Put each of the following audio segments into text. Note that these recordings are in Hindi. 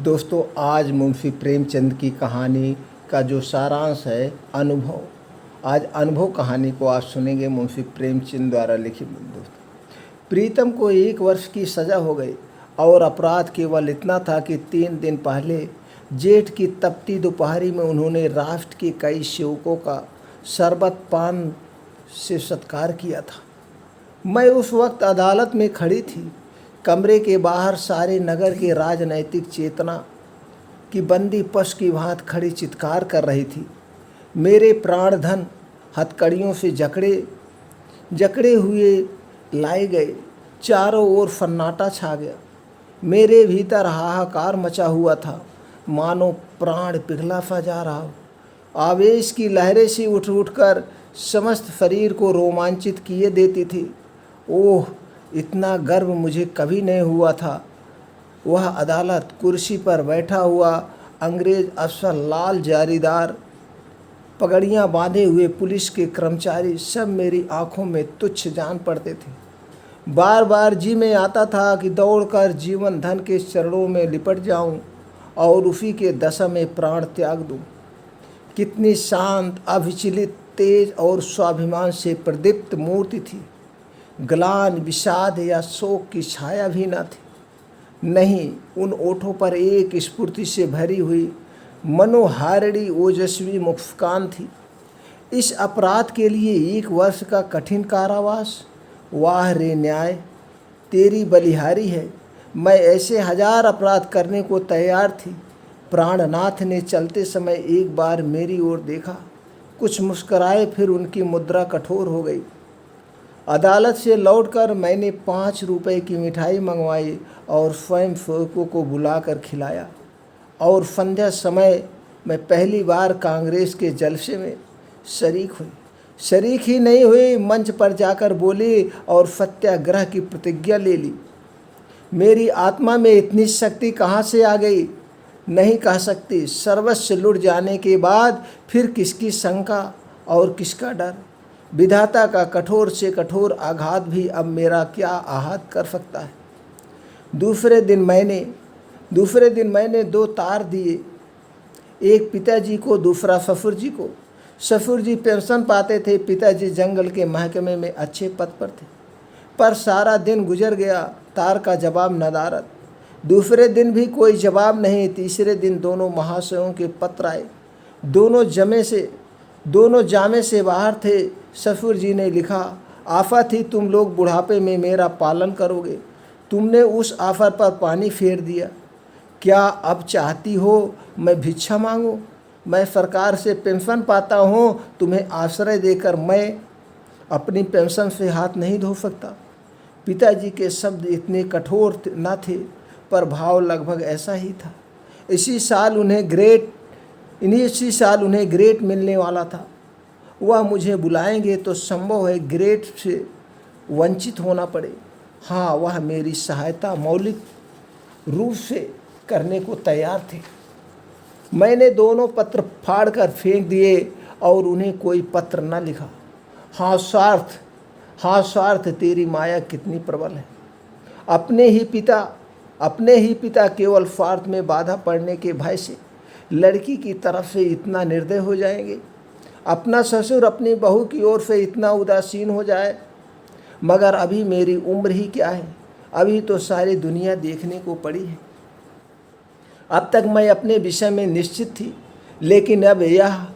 दोस्तों, आज मुंशी प्रेमचंद की कहानी का जो सारांश है अनुभव। आज अनुभव कहानी को आप सुनेंगे मुंशी प्रेमचंद द्वारा लिखी। दोस्तों, प्रीतम को 1 वर्ष की सज़ा हो गई और अपराध केवल इतना था कि 3 दिन पहले जेठ की तपती दोपहरी में उन्होंने राष्ट्र के कई सेवकों का शरबत पान से सत्कार किया था। मैं उस वक्त अदालत में खड़ी थी। कमरे के बाहर सारे नगर के राजनैतिक चेतना की बंदी पशु की भांति खड़ी चित्कार कर रही थी। मेरे प्राणधन हथकड़ियों से जकड़े हुए लाए गए। चारों ओर सन्नाटा छा गया। मेरे भीतर हाहाकार मचा हुआ था, मानो प्राण पिघला सा जा रहा हो। आवेश की लहरें सी उठ उठकर समस्त शरीर को रोमांचित किए देती थी। ओह, इतना गर्व मुझे कभी नहीं हुआ था। वह अदालत, कुर्सी पर बैठा हुआ अंग्रेज अफसर, लाल जारीदार पगड़ियाँ बांधे हुए पुलिस के कर्मचारी, सब मेरी आंखों में तुच्छ जान पड़ते थे। बार बार जी में आता था कि दौड़कर जीवन धन के चरणों में लिपट जाऊं और उसी के दशा में प्राण त्याग दूं। कितनी शांत, अविचलित, तेज और स्वाभिमान से प्रदीप्त मूर्ति थी। ग्लानि, विषाद या शोक की छाया भी न थी। नहीं, उन ओठों पर एक स्फूर्ति से भरी हुई मनोहारिणी ओजस्वी मुस्कान थी। इस अपराध के लिए 1 वर्ष का कठिन कारावास। वाह रे न्याय, तेरी बलिहारी है। मैं ऐसे 1000 अपराध करने को तैयार थी। प्राणनाथ ने चलते समय एक बार मेरी ओर देखा, कुछ मुस्कराए, फिर उनकी मुद्रा कठोर हो गई। अदालत से लौटकर मैंने 5 रुपए की मिठाई मंगवाई और स्वयं सेवकों को बुलाकर खिलाया। और संध्या समय मैं पहली बार कांग्रेस के जलसे में शरीक ही नहीं हुई, मंच पर जाकर बोली और सत्याग्रह की प्रतिज्ञा ले ली। मेरी आत्मा में इतनी शक्ति कहाँ से आ गई, नहीं कह सकती। सर्वस्व लुट जाने के बाद फिर किसकी शंका और किसका डर। विधाता का कठोर से कठोर आघात भी अब मेरा क्या आहत कर सकता है। दूसरे दिन मैंने 2 तार दिए, एक पिताजी को, दूसरा ससुर जी को। ससुर जी पेंशन पाते थे, पिताजी जंगल के महकमे में अच्छे पद पर थे। पर सारा दिन गुजर गया, तार का जवाब नदारद। दूसरे दिन भी कोई जवाब नहीं। तीसरे दिन दोनों महाशयों के पत्र आए। दोनों जामे से बाहर थे। ससुर जी ने लिखा, आफत थी, तुम लोग बुढ़ापे में मेरा पालन करोगे। तुमने उस आफत पर पानी फेर दिया। क्या अब चाहती हो मैं भिक्षा मांगूं? मैं सरकार से पेंशन पाता हूँ, तुम्हें आश्रय देकर मैं अपनी पेंशन से हाथ नहीं धो सकता। पिताजी के शब्द इतने कठोर न थे, पर भाव लगभग ऐसा ही था। इसी साल उन्हें ग्रेट मिलने वाला था। वह मुझे बुलाएंगे तो संभव है ग्रेट से वंचित होना पड़े। हाँ, वह मेरी सहायता मौलिक रूप से करने को तैयार थे। मैंने दोनों पत्र फाड़कर फेंक दिए और उन्हें कोई पत्र न लिखा। हाँ स्वार्थ, तेरी माया कितनी प्रबल है। अपने ही पिता केवल स्वार्थ में बाधा पड़ने के भय से लड़की की तरफ से इतना निर्दय हो जाएंगे। अपना ससुर अपनी बहू की ओर से इतना उदासीन हो जाए। मगर अभी मेरी उम्र ही क्या है, अभी तो सारी दुनिया देखने को पड़ी है। अब तक मैं अपने विषय में निश्चित थी, लेकिन अब यह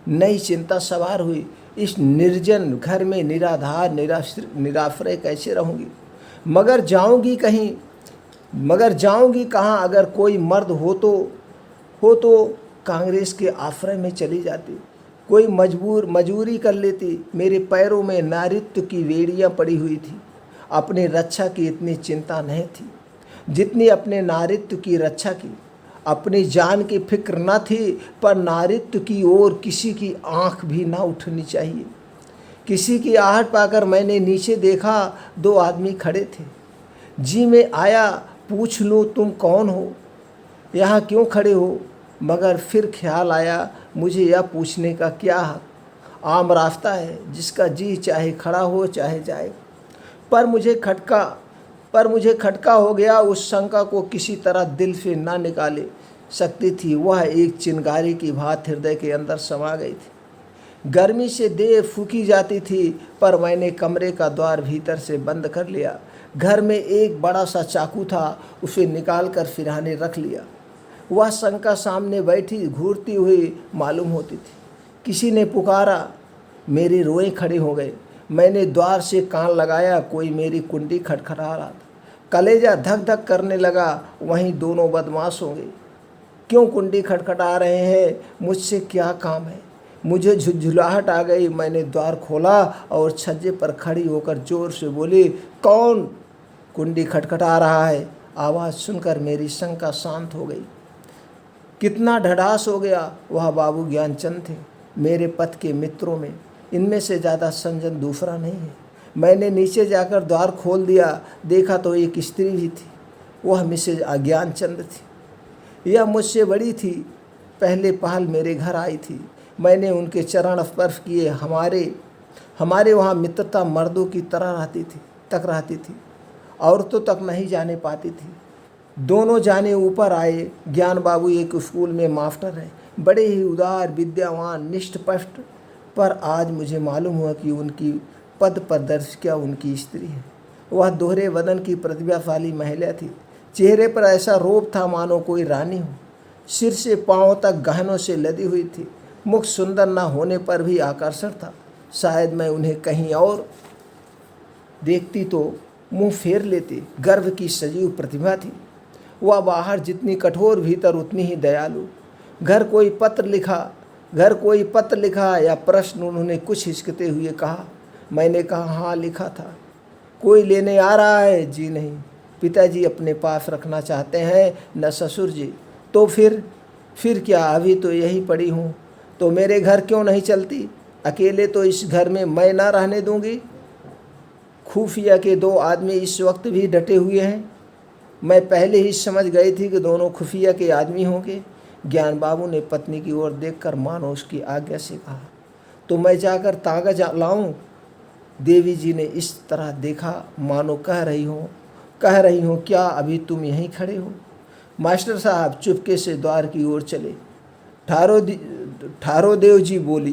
नई चिंता सवार हुई। इस निर्जन घर में निराधार निराश्रय कैसे रहूँगी? मगर जाऊँगी कहाँ? अगर कोई मर्द हो तो कांग्रेस के आश्रय में चली जाती, कोई मजूरी कर लेती। मेरे पैरों में नारित्व की बेड़ियाँ पड़ी हुई थी। अपनी रक्षा की इतनी चिंता नहीं थी जितनी अपने नारित्व की रक्षा की। अपनी जान की फिक्र न थी, पर नारित्व की ओर किसी की आंख भी ना उठनी चाहिए। किसी की आहट पाकर मैंने नीचे देखा, 2 आदमी खड़े थे। जी में आया, पूछ लूँ तुम कौन हो, यहाँ क्यों खड़े हो? मगर फिर ख्याल आया, मुझे यह पूछने का क्या हक। आम रास्ता है, जिसका जी चाहे खड़ा हो चाहे जाए। पर पर मुझे खटका हो गया। उस शंका को किसी तरह दिल से ना निकाले सकती थी। वह एक चिंगारी की भांति हृदय के अंदर समा गई थी। गर्मी से देह फूकी जाती थी, पर मैंने कमरे का द्वार भीतर से बंद कर लिया। घर में एक बड़ा सा चाकू था, उसे निकाल कर सिरहाने रख लिया। वह शंका सामने बैठी घूरती हुई मालूम होती थी। किसी ने पुकारा, मेरे रोए खड़े हो गए। मैंने द्वार से कान लगाया, कोई मेरी कुंडी खटखटा रहा था। कलेजा धक धक करने लगा, वहीं दोनों बदमाश होंगे। क्यों कुंडी खटखटा रहे हैं? मुझसे क्या काम है? मुझे झुंझुलाहट आ गई। मैंने द्वार खोला और छज्जे पर खड़ी होकर जोर से बोली, कौन कुंडी खटखटा रहा है? आवाज़ सुनकर मेरी शंका शांत हो गई। कितना ढढ़ास हो गया। वह बाबू ज्ञानचंद थे, मेरे पथ के मित्रों में इनमें से ज़्यादा संजन दूसरा नहीं है। मैंने नीचे जाकर द्वार खोल दिया, देखा तो एक स्त्री भी थी। वह मिसेज ज्ञानचंद थी। यह मुझसे बड़ी थी, पहले पहल मेरे घर आई थी। मैंने उनके चरण स्पर्श किए। हमारे वहाँ मित्रता मर्दों की तरह रहती थी, औरतों तक नहीं जाने पाती थी। दोनों जाने ऊपर आए। ज्ञान बाबू एक स्कूल में मास्टर हैं, बड़े ही उदार, विद्यावान, निष्ठपष्ट। पर आज मुझे मालूम हुआ कि उनकी पद प्रदर्शिका उनकी स्त्री है। वह दोहरे वदन की प्रतिभाशाली महिला थी। चेहरे पर ऐसा रोब था मानो कोई रानी हो। सिर से पांव तक गहनों से लदी हुई थी। मुख सुंदर न होने पर भी आकर्षण था। शायद मैं उन्हें कहीं और देखती तो मुंह फेर लेती। गर्व की सजीव प्रतिभा थी। वह बाहर जितनी कठोर, भीतर उतनी ही दयालु। घर कोई पत्र लिखा या प्रश्न उन्होंने कुछ हिचकते हुए कहा। मैंने कहा, हाँ लिखा था। कोई लेने आ रहा है? जी नहीं, पिताजी अपने पास रखना चाहते हैं, न ससुर जी। तो फिर क्या? अभी तो यही पड़ी हूँ। तो मेरे घर क्यों नहीं चलती? अकेले तो इस घर में मैं ना रहने दूंगी। खुफिया के 2 आदमी इस वक्त भी डटे हुए हैं। मैं पहले ही समझ गई थी कि दोनों खुफिया के आदमी होंगे। ज्ञान बाबू ने पत्नी की ओर देखकर मानो उसकी आज्ञा से कहा, तो मैं जाकर तागा लाऊं? देवी जी ने इस तरह देखा मानो कह रही हो क्या अभी तुम यहीं खड़े हो? मास्टर साहब चुपके से द्वार की ओर चले। ठारो देव जी बोली,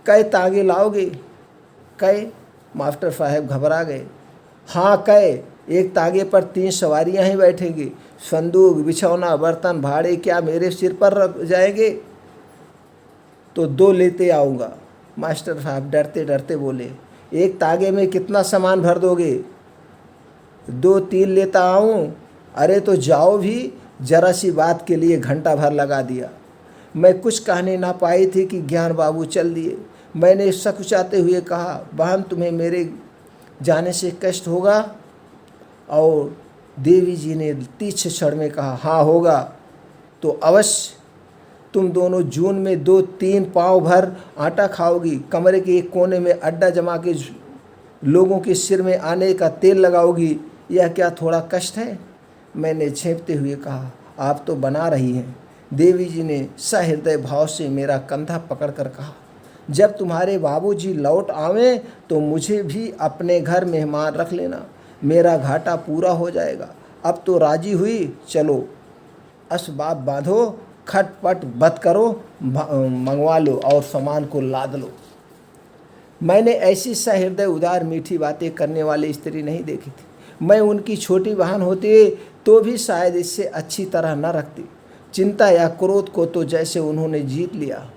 कै तागे लाओगे? कै? मास्टर साहब घबरा गए। हाँ कै, एक तागे पर 3 सवारियां ही बैठेंगी। संदूक, बिछौना, बर्तन, भाड़े क्या मेरे सिर पर रख जाएंगे? तो 2 लेते आऊँगा। मास्टर साहब डरते डरते बोले, एक तागे में कितना सामान भर दोगे? 2-3 लेता आऊँ। अरे तो जाओ भी। जरा सी बात के लिए घंटा भर लगा दिया। मैं कुछ कहने ना पाई थी कि ज्ञान बाबू चल दिए। मैंने सकुचाते हुए कहा, बहन तुम्हें मेरे जाने से कष्ट होगा? और देवी जी ने तीक्ष्ण स्वर में कहा, हाँ होगा। तो अवश्य तुम दोनों जून में 2-3 पाँव भर आटा खाओगी। कमरे के एक कोने में अड्डा जमा के लोगों के सिर में आने का तेल लगाओगी। यह क्या थोड़ा कष्ट है? मैंने झेंपते हुए कहा, आप तो बना रही हैं। देवी जी ने सहृदय भाव से मेरा कंधा पकड़कर कहा, जब तुम्हारे बाबूजी लौट आवें तो मुझे भी अपने घर मेहमान रख लेना। मेरा घाटा पूरा हो जाएगा। अब तो राजी हुई, चलो असबाब बांधो, खटपट बत करो, मंगवा लो और सामान को लाद लो। मैंने ऐसी सहृदय उदार मीठी बातें करने वाली स्त्री नहीं देखी थी। मैं उनकी छोटी बहन होती तो भी शायद इससे अच्छी तरह न रखती। चिंता या क्रोध को तो जैसे उन्होंने जीत लिया।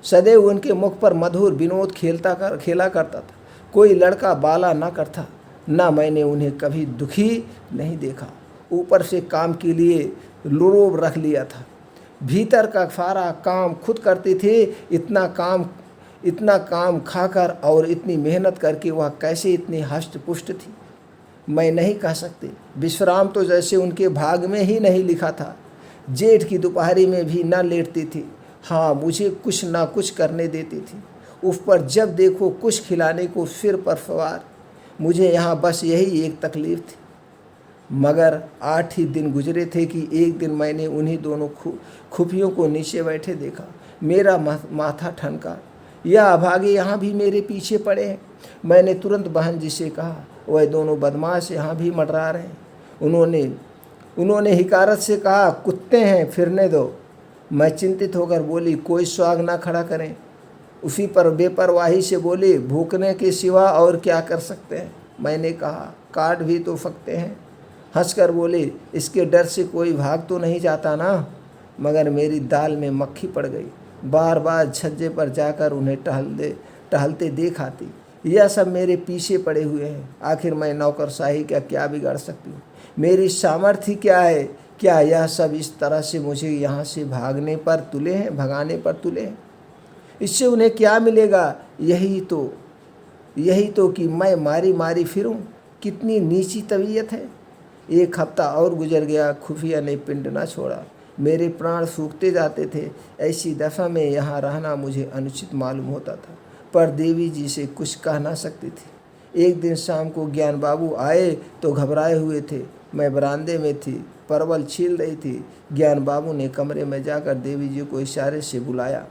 सदैव उनके मुख पर मधुर विनोद खेला करता था। कोई लड़का बाला न करता। ना मैंने उन्हें कभी दुखी नहीं देखा। ऊपर से काम के लिए लोभ रख लिया था। भीतर का सारा काम खुद करती थी। इतना काम खाकर और इतनी मेहनत करके वह कैसे इतनी हष्ट पुष्ट थी, मैं नहीं कह सकती। विश्राम तो जैसे उनके भाग में ही नहीं लिखा था। जेठ की दोपहरी में भी न लेटती थी। हाँ, मुझे कुछ ना कुछ करने देती थी। उस पर जब देखो कुछ खिलाने को सिर पर सवार। मुझे यहाँ बस यही एक तकलीफ़ थी। मगर 8 ही दिन गुजरे थे कि एक दिन मैंने उन्हीं दोनों खुफियों को नीचे बैठे देखा। मेरा माथा ठनका। यह अभागे यहाँ भी मेरे पीछे पड़े हैं। मैंने तुरंत बहन जी से कहा, वह दोनों बदमाश यहाँ भी मंडरा रहे हैं। उन्होंने हिकारत से कहा, कुत्ते हैं, फिरने दो। मैं चिंतित होकर बोली, कोई स्वाग ना खड़ा करें। उसी पर बेपरवाही से बोली, भूखने के सिवा और क्या कर सकते हैं। मैंने कहा, काट भी तो सकते हैं। हंसकर बोली, इसके डर से कोई भाग तो नहीं जाता ना। मगर मेरी दाल में मक्खी पड़ गई। बार बार छज्जे पर जाकर उन्हें टहलते देख आती। यह सब मेरे पीछे पड़े हुए हैं। आखिर मैं नौकरशाही का क्या बिगाड़ सकती हूँ? मेरी सामर्थ्य क्या है? क्या यह सब इस तरह से मुझे यहाँ से भगाने पर तुले हैं? इससे उन्हें क्या मिलेगा? यही तो कि मैं मारी मारी फिरूं। कितनी नीची तबीयत है। 1 हफ्ता और गुजर गया, खुफिया ने पिंड न छोड़ा। मेरे प्राण सूखते जाते थे। ऐसी दशा में यहाँ रहना मुझे अनुचित मालूम होता था, पर देवी जी से कुछ कह ना सकती थी। एक दिन शाम को ज्ञान बाबू आए तो घबराए हुए थे। मैं बरामदे में थी, परवल छील रही थी। ज्ञान बाबू ने कमरे में जाकर देवी जी को इशारे से बुलाया।